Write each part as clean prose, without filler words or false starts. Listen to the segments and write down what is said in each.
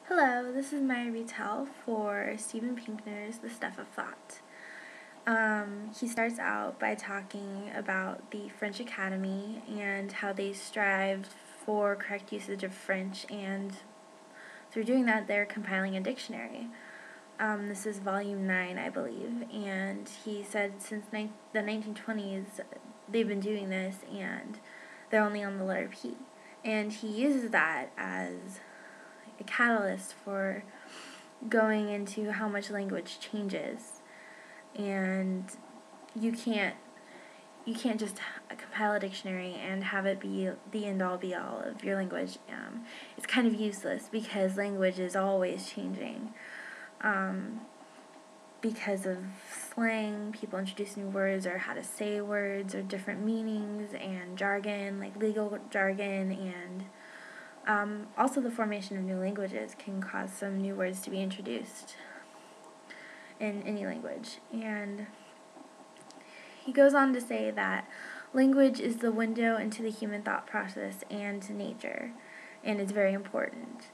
Hello, this is my retell for Steven Pinker's The Stuff of Thought. He starts out by talking about the French Academy and how they strived for correct usage of French, and through doing that they're compiling a dictionary. This is volume 9, I believe, and he said since the 1920s they've been doing this and they're only on the letter P. And he uses that as a catalyst for going into how much language changes, and you can't just compile a dictionary and have it be the end-all be-all of your language. It's kind of useless because language is always changing. Because of slang, people introduce new words or how to say words or different meanings and jargon, like legal jargon, and also the formation of new languages can cause some new words to be introduced in any language. And he goes on to say that language is the window into the human thought process and to nature, and it's very important.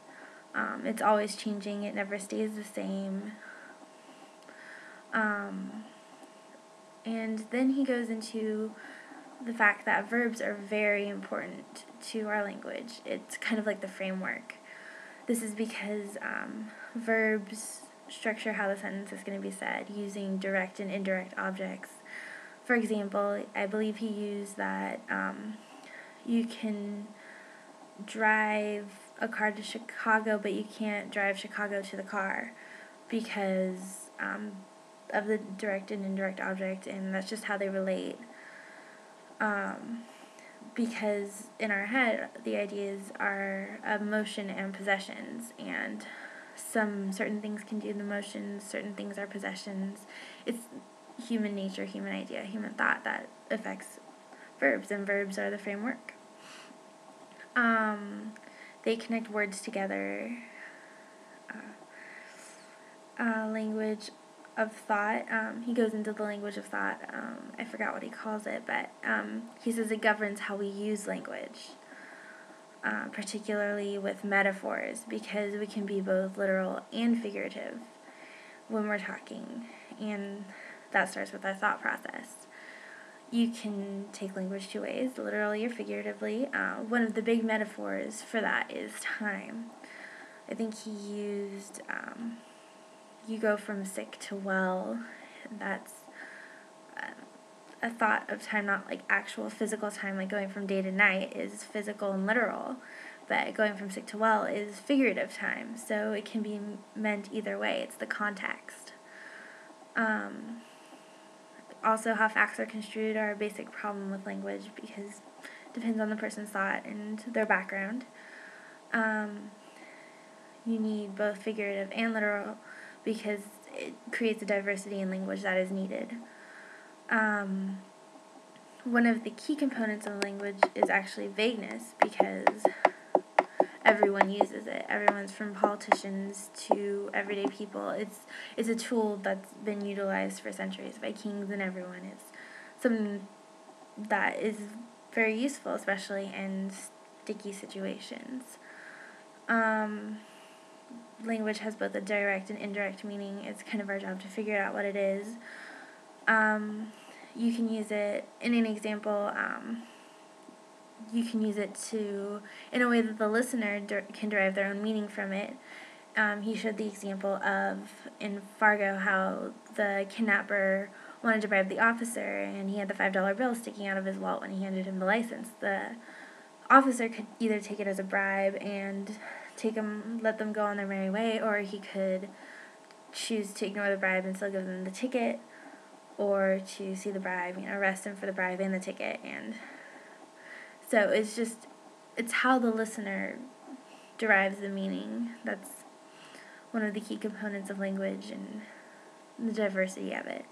It's always changing, it never stays the same. And then he goes into the fact that verbs are very important to our language. It's kind of like the framework. This is because verbs structure how the sentence is going to be said using direct and indirect objects. For example, I believe he used that you can drive a car to Chicago, but you can't drive Chicago to the car because of the direct and indirect object, and that's just how they relate. Because in our head, the ideas are of motion and possessions, and certain things can do the motions, certain things are possessions. It's human nature, human idea, human thought that affects verbs, and verbs are the framework. They connect words together. Language of thought. He goes into the language of thought. I forgot what he calls it, but he says it governs how we use language, particularly with metaphors, because we can be both literal and figurative when we're talking, and that starts with our thought process. You can take language two ways, literally or figuratively. One of the big metaphors for that is time. I think he used you go from sick to well. That's a thought of time, not like actual physical time, like going from day to night is physical and literal, but going from sick to well is figurative time, so it can be meant either way. It's the context. Also, how facts are construed are a basic problem with language because it depends on the person's thought and their background. You need both figurative and literal because it creates a diversity in language that is needed. One of the key components of language is actually vagueness, because everyone uses it. Everyone's, from politicians to everyday people. It's a tool that's been utilized for centuries by kings and everyone. It's something that is very useful, especially in sticky situations. Language has both a direct and indirect meaning. It's kind of our job to figure out what it is. You can use it in an example. You can use it in a way that the listener can derive their own meaning from it. He showed the example of, in Fargo, how the kidnapper wanted to bribe the officer, and he had the $5 bill sticking out of his wallet when he handed him the license. The officer could either take it as a bribe and let them go on their merry way, or he could choose to ignore the bribe and still give them the ticket, or to see the bribe, arrest him for the bribe and the ticket. And so it's how the listener derives the meaning. That's one of the key components of language and the diversity of it.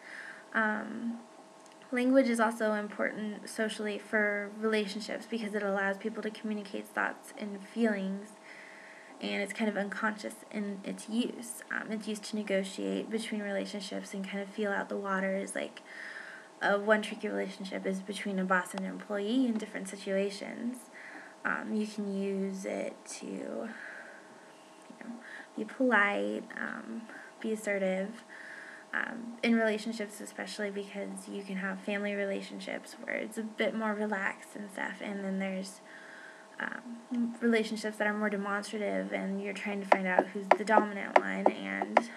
Language is also important socially for relationships because it allows people to communicate thoughts and feelings, and it's kind of unconscious in its use. It's used to negotiate between relationships and kind of feel out the waters. Like one tricky relationship is between a boss and an employee in different situations. You can use it to be polite, be assertive. In relationships especially, because you can have family relationships where it's a bit more relaxed and stuff, and then there's relationships that are more demonstrative and you're trying to find out who's the dominant one, and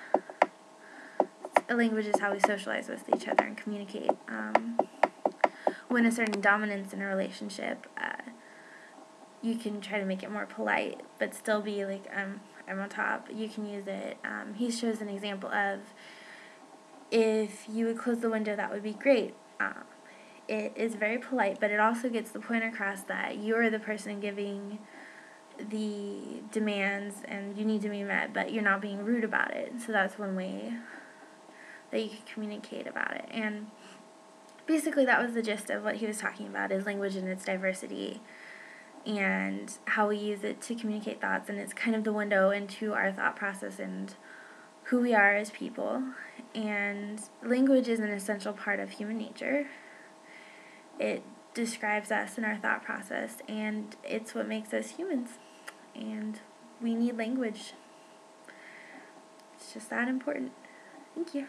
a language is how we socialize with each other and communicate. When a certain dominance in a relationship, you can try to make it more polite but still be like, I'm on top. You can use it. He shows an example of, if you would close the window, that would be great. It is very polite, but it also gets the point across that you're the person giving the demands and you need to be met, but you're not being rude about it. So that's one way that you can communicate about it. And basically that was the gist of what he was talking about, is language and its diversity and how we use it to communicate thoughts, and it's kind of the window into our thought process and who we are as people. And language is an essential part of human nature. It describes us and our thought process, and it's what makes us humans. And we need language. It's just that important. Thank you.